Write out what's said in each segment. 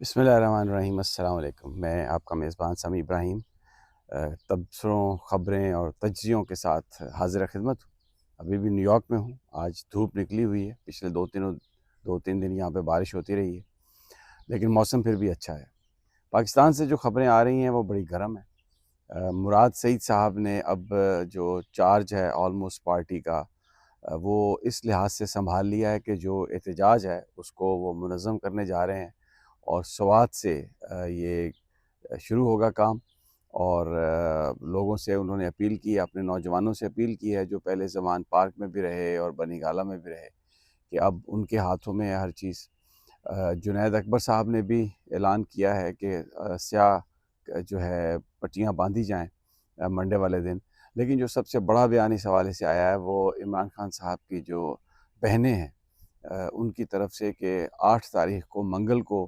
بسم اللہ الرحمن الرحیم۔ السلام علیکم۔ میں آپ کا میزبان سمیع ابراہیم تبصروں، خبریں اور تجزیوں کے ساتھ حاضر خدمت ہوں۔ ابھی بھی نیو یارک میں ہوں۔ آج دھوپ نکلی ہوئی ہے، پچھلے دو تین دن یہاں پہ بارش ہوتی رہی ہے، لیکن موسم پھر بھی اچھا ہے۔ پاکستان سے جو خبریں آ رہی ہیں وہ بڑی گرم ہیں۔ مراد سعید صاحب نے اب جو چارج ہے آلموسٹ پارٹی کا، وہ اس لحاظ سے سنبھال لیا ہے کہ جو احتجاج ہے اس کو وہ منظم کرنے جا رہے ہیں، اور سوات سے یہ شروع ہوگا کام۔ اور لوگوں سے انہوں نے اپیل کی ہے، اپنے نوجوانوں سے اپیل کی ہے جو پہلے زمان پارک میں بھی رہے اور بنی گالہ میں بھی رہے، کہ اب ان کے ہاتھوں میں ہے ہر چیز۔ جنید اکبر صاحب نے بھی اعلان کیا ہے کہ سیاہ جو ہے پٹیاں باندھی جائیں منڈے والے دن۔ لیکن جو سب سے بڑا بیان اس حوالے سے آیا ہے وہ عمران خان صاحب کی جو بہنیں ہیں ان کی طرف سے، کہ 8 تاریخ کو منگل کو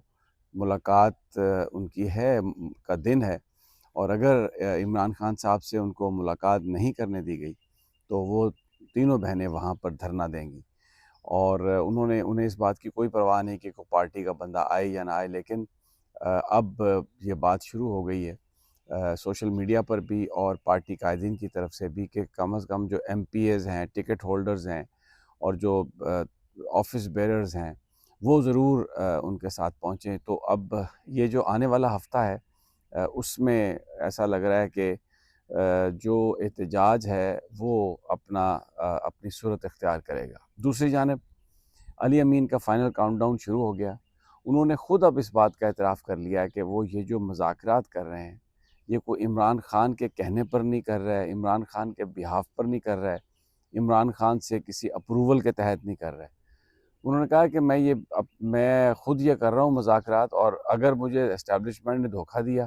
ملاقات ان کی ہے کا دن ہے، اور اگر عمران خان صاحب سے ان کو ملاقات نہیں کرنے دی گئی تو وہ تینوں بہنیں وہاں پر دھرنا دیں گی۔ اور انہیں اس بات کی کوئی پرواہ نہیں کہ کوئی پارٹی کا بندہ آئے یا نہ آئے، لیکن اب یہ بات شروع ہو گئی ہے سوشل میڈیا پر بھی اور پارٹی قائدین کی طرف سے بھی، کہ کم از کم جو ایم پی ایز ہیں، ٹکٹ ہولڈرز ہیں، اور جو آفس بیررز ہیں وہ ضرور ان کے ساتھ پہنچیں۔ تو اب یہ جو آنے والا ہفتہ ہے اس میں ایسا لگ رہا ہے کہ جو احتجاج ہے وہ اپنی صورت اختیار کرے گا۔ دوسری جانب علی امین کا فائنل کاؤنٹ ڈاؤن شروع ہو گیا۔ انہوں نے خود اب اس بات کا اعتراف کر لیا ہے کہ وہ یہ جو مذاکرات کر رہے ہیں یہ کوئی عمران خان کے کہنے پر نہیں کر رہا ہے، عمران خان کے بہاف پر نہیں کر رہا ہے، عمران خان سے کسی اپروول کے تحت نہیں کر رہا ہے۔ انہوں نے کہا کہ میں خود یہ کر رہا ہوں مذاکرات، اور اگر مجھے اسٹیبلشمنٹ نے دھوکہ دیا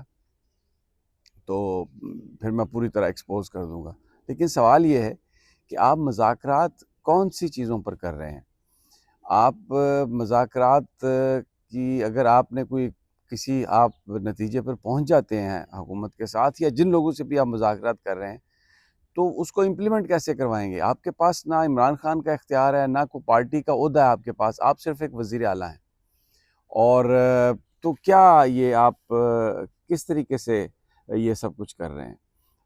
تو پھر میں پوری طرح ایکسپوز کر دوں گا۔ لیکن سوال یہ ہے کہ آپ مذاکرات کون سی چیزوں پر کر رہے ہیں؟ آپ مذاکرات کی اگر آپ نے آپ نتیجے پر پہنچ جاتے ہیں حکومت کے ساتھ، یا جن لوگوں سے بھی آپ مذاکرات کر رہے ہیں، تو اس کو امپلیمنٹ کیسے کروائیں گے؟ آپ کے پاس نہ عمران خان کا اختیار ہے، نہ کوئی پارٹی کا عہدہ ہے آپ کے پاس، آپ صرف ایک وزیر اعلیٰ ہیں۔ اور تو کیا یہ آپ کس طریقے سے یہ سب کچھ کر رہے ہیں؟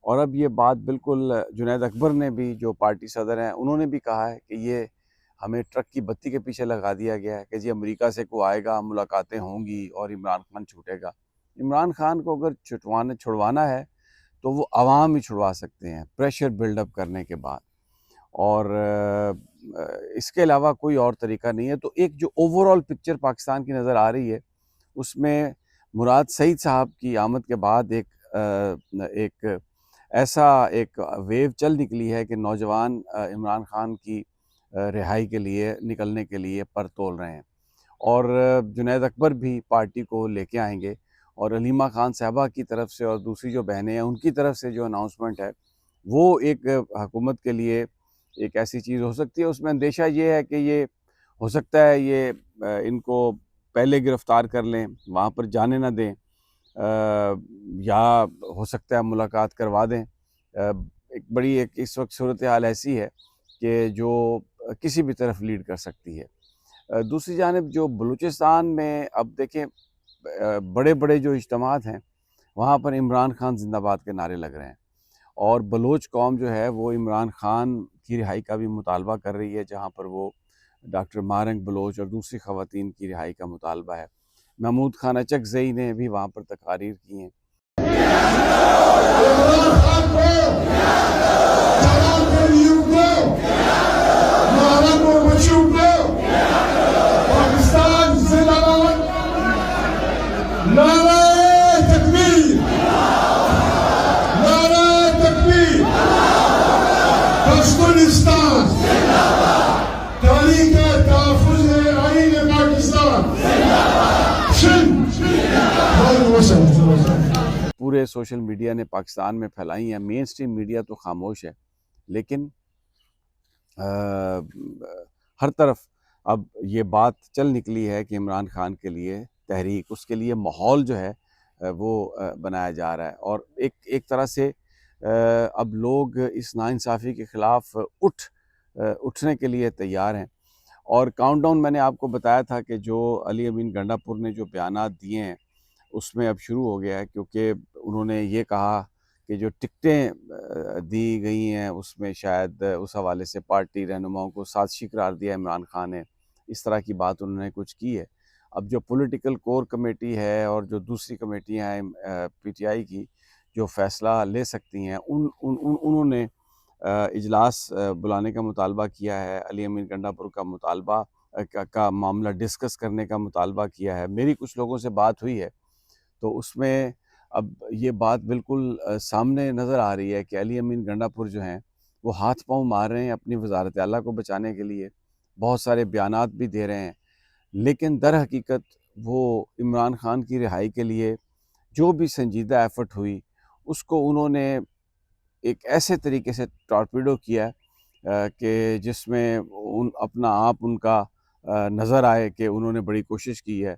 اور اب یہ بات بالکل جنید اکبر نے بھی، جو پارٹی صدر ہیں، انہوں نے بھی کہا ہے کہ یہ ہمیں ٹرک کی بتی کے پیچھے لگا دیا گیا ہے کہ جی امریکہ سے کوئی آئے گا، ملاقاتیں ہوں گی اور عمران خان چھوٹے گا۔ عمران خان کو اگر چھڑوانا ہے تو وہ عوام ہی چھڑوا سکتے ہیں پریشر بلڈ اپ کرنے کے بعد، اور اس کے علاوہ کوئی اور طریقہ نہیں ہے۔ تو ایک جو اوورآل پکچر پاکستان کی نظر آ رہی ہے اس میں مراد سعید صاحب کی آمد کے بعد ایک ایسا ایک ویو چل نکلی ہے کہ نوجوان عمران خان کی رہائی کے لیے نکلنے کے لیے پر تول رہے ہیں، اور جنید اکبر بھی پارٹی کو لے کے آئیں گے، اور علیمہ خان صاحبہ کی طرف سے اور دوسری جو بہنیں ہیں ان کی طرف سے جو اناؤنسمنٹ ہے وہ ایک حکومت کے لیے ایک ایسی چیز ہو سکتی ہے۔ اس میں اندیشہ یہ ہے کہ یہ ہو سکتا ہے یہ ان کو پہلے گرفتار کر لیں، وہاں پر جانے نہ دیں، یا ہو سکتا ہے ملاقات کروا دیں۔ ایک اس وقت صورتحال ایسی ہے کہ جو کسی بھی طرف لیڈ کر سکتی ہے۔ دوسری جانب جو بلوچستان میں اب دیکھیں بڑے بڑے جو اجتماعات ہیں وہاں پر عمران خان زندہ باد کے نعرے لگ رہے ہیں، اور بلوچ قوم جو ہے وہ عمران خان کی رہائی کا بھی مطالبہ کر رہی ہے، جہاں پر وہ ڈاکٹر مارنگ بلوچ اور دوسری خواتین کی رہائی کا مطالبہ ہے۔ محمود خان اچکزئی نے بھی وہاں پر تقاریر کی ہیں۔ پورے سوشل میڈیا نے پاکستان میں پھیلائی ہیں، مین سٹریم میڈیا تو خاموش ہے، لیکن ہر طرف اب یہ بات چل نکلی ہے کہ عمران خان کے لیے تحریک، اس کے لیے ماحول جو ہے وہ بنایا جا رہا ہے، اور ایک طرح سے اب لوگ اس ناانصافی کے خلاف اٹھنے کے لیے تیار ہیں۔ اور کاؤنٹ ڈاؤن میں نے آپ کو بتایا تھا کہ جو علی امین گنڈا پور نے جو بیانات دیے ہیں اس میں اب شروع ہو گیا ہے، کیونکہ انہوں نے یہ کہا کہ جو ٹکٹیں دی گئی ہیں اس میں شاید اس حوالے سے پارٹی رہنماؤں کو سازشی قرار دیا عمران خان نے، اس طرح کی بات انہوں نے کچھ کی ہے۔ اب جو پولیٹیکل کور کمیٹی ہے اور جو دوسری کمیٹیاں ہیں پی ٹی آئی کی جو فیصلہ لے سکتی ہیں، انہوں نے اجلاس بلانے کا مطالبہ کیا ہے، علی امین گنڈا پور کا مطالبہ کا معاملہ ڈسکس کرنے کا مطالبہ کیا ہے۔ میری کچھ لوگوں سے بات ہوئی ہے تو اس میں اب یہ بات بالکل سامنے نظر آ رہی ہے کہ علی امین گنڈا پور جو ہیں وہ ہاتھ پاؤں مار رہے ہیں اپنی وزارت اعلیٰ کو بچانے کے لیے، بہت سارے بیانات بھی دے رہے ہیں، لیکن در حقیقت وہ عمران خان کی رہائی کے لیے جو بھی سنجیدہ ایفرٹ ہوئی اس کو انہوں نے ایک ایسے طریقے سے ٹارپیڈو کیا کہ جس میں اپنا آپ ان کا نظر آئے کہ انہوں نے بڑی کوشش کی ہے۔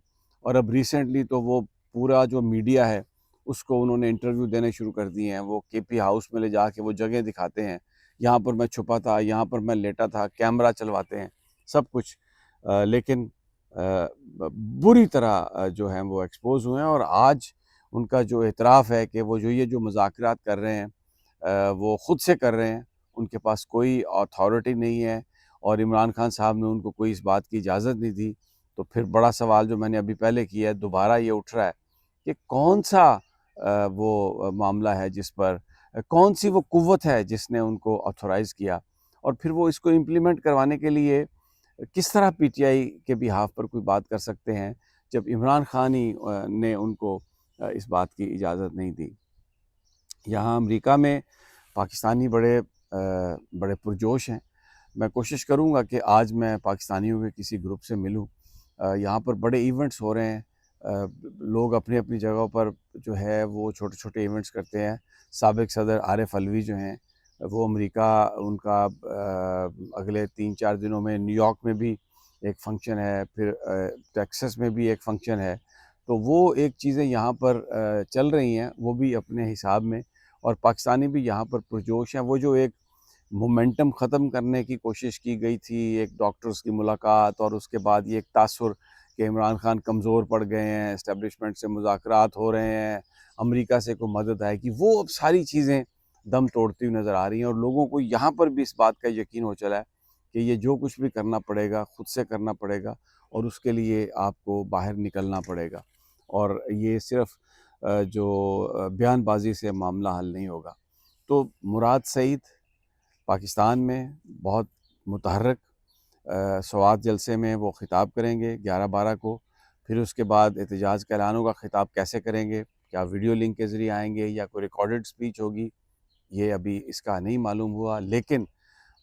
اور اب ریسنٹلی تو وہ پورا جو میڈیا ہے اس کو انہوں نے انٹرویو دینے شروع کر دیے ہیں، وہ کے پی ہاؤس میں لے جا کے وہ جگہ دکھاتے ہیں، یہاں پر میں چھپا تھا، یہاں پر میں لیٹا تھا، کیمرہ چلواتے ہیں، سب کچھ، لیکن بری طرح جو ہیں وہ ایکسپوز ہوئے ہیں۔ اور آج ان کا جو اعتراف ہے کہ وہ یہ جو مذاکرات کر رہے ہیں وہ خود سے کر رہے ہیں، ان کے پاس کوئی اتھارٹی نہیں ہے اور عمران خان صاحب نے ان کو کوئی اس بات کی اجازت نہیں دی، تو پھر بڑا سوال جو میں نے ابھی پہلے کیا ہے دوبارہ یہ اٹھ رہا ہے کہ کون سا وہ معاملہ ہے جس پر کون سی وہ قوت ہے جس نے ان کو آتھورائز کیا، اور پھر وہ اس کو امپلیمنٹ کروانے کے لیے کس طرح پی ٹی آئی کے بیہاف پر کوئی بات کر سکتے ہیں جب عمران خان ہی نے ان کو اس بات کی اجازت نہیں دی۔ یہاں امریکہ میں پاکستانی بڑے پرجوش ہیں، میں کوشش کروں گا کہ آج میں پاکستانیوں کے کسی گروپ سے ملوں۔ یہاں پر بڑے ایونٹس ہو رہے ہیں، لوگ اپنی اپنی جگہوں پر جو ہے وہ چھوٹے چھوٹے ایونٹس کرتے ہیں۔ سابق صدر عارف علوی جو ہیں وہ امریکہ، ان کا اگلے 3-4 دنوں میں نیو یارک میں بھی ایک فنکشن ہے، پھر ٹیکسس میں بھی ایک فنکشن ہے، تو وہ ایک چیزیں یہاں پر چل رہی ہیں وہ بھی اپنے حساب میں، اور پاکستانی بھی یہاں پر پرجوش ہیں۔ وہ جو ایک مومنٹم ختم کرنے کی کوشش کی گئی تھی، ایک ڈاکٹرز کی ملاقات اور اس کے بعد یہ ایک تاثر کہ عمران خان کمزور پڑ گئے ہیں، اسٹیبلشمنٹ سے مذاکرات ہو رہے ہیں، امریکہ سے کوئی مدد آئے گی، وہ اب ساری چیزیں دم توڑتی ہوئی نظر آ رہی ہیں، اور لوگوں کو یہاں پر بھی اس بات کا یقین ہو چلا ہے کہ یہ جو کچھ بھی کرنا پڑے گا خود سے کرنا پڑے گا، اور اس کے لیے آپ کو باہر نکلنا پڑے گا، اور یہ صرف جو بیان بازی سے معاملہ حل نہیں ہوگا۔ تو مراد سعید پاکستان میں بہت متحرک سوات جلسے میں وہ خطاب کریں گے 11/12 کو، پھر اس کے بعد احتجاج کا اعلان ہوگا۔ خطاب کیسے کریں گے، کیا ویڈیو لنک کے ذریعے آئیں گے یا کوئی ریکارڈڈ سپیچ ہوگی، یہ ابھی اس کا نہیں معلوم ہوا، لیکن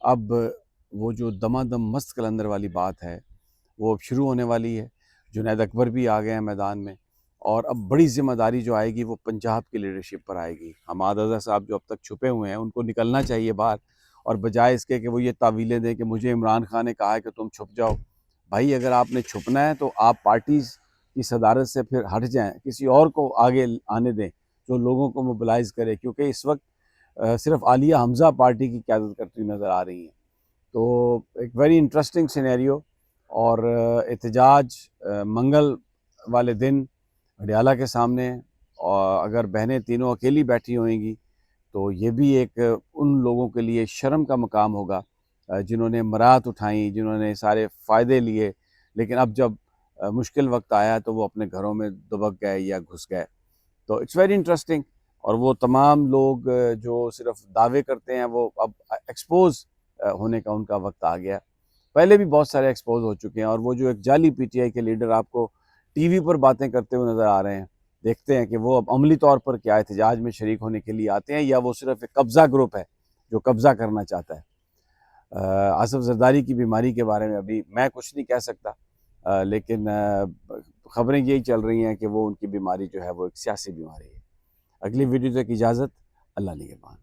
اب وہ جو دمادم مست کلندر والی بات ہے وہ اب شروع ہونے والی ہے۔ جنید اکبر بھی آ گئے ہیں میدان میں، اور اب بڑی ذمہ داری جو آئے گی وہ پنجاب کی لیڈرشپ پر آئے گی۔ حماد اظہر صاحب جو اب تک چھپے ہوئے ہیں ان کو نکلنا چاہیے باہر، اور بجائے اس کے کہ وہ یہ تعویلیں دیں کہ مجھے عمران خان نے کہا ہے کہ تم چھپ جاؤ۔ بھائی اگر آپ نے چھپنا ہے تو آپ پارٹیز کی صدارت سے پھر ہٹ جائیں، کسی اور کو آگے آنے دیں جو لوگوں کو موبلائز کرے، کیونکہ اس وقت صرف عالیہ حمزہ پارٹی کی قیادت کرتی ہوئی نظر آ رہی ہیں۔ تو ایک ویری انٹرسٹنگ سینیریو، اور احتجاج منگل والے دن اڈیالہ کے سامنے، اور اگر بہنیں تینوں اکیلی بیٹھی ہوئیں گی تو یہ بھی ایک ان لوگوں کے لیے شرم کا مقام ہوگا جنہوں نے مرات اٹھائیں، جنہوں نے سارے فائدے لیے، لیکن اب جب مشکل وقت آیا تو وہ اپنے گھروں میں دبک گئے یا گھس گئے۔ تو اٹس ویری انٹرسٹنگ، اور وہ تمام لوگ جو صرف دعوے کرتے ہیں وہ اب ایکسپوز ہونے کا ان کا وقت آ گیا۔ پہلے بھی بہت سارے ایکسپوز ہو چکے ہیں، اور وہ جو ایک جعلی پی ٹی آئی کے لیڈر آپ کو ٹی وی پر باتیں کرتے ہوئے نظر آ رہے ہیں، دیکھتے ہیں کہ وہ اب عملی طور پر کیا احتجاج میں شریک ہونے کے لیے آتے ہیں، یا وہ صرف ایک قبضہ گروپ ہے جو قبضہ کرنا چاہتا ہے۔ آصف زرداری کی بیماری کے بارے میں ابھی میں کچھ نہیں کہہ سکتا، لیکن خبریں یہی چل رہی ہیں کہ وہ ان کی بیماری جو ہے وہ ایک سیاسی بیماری ہے۔ اگلی ویڈیو تک اجازت، اللہ نگہبان۔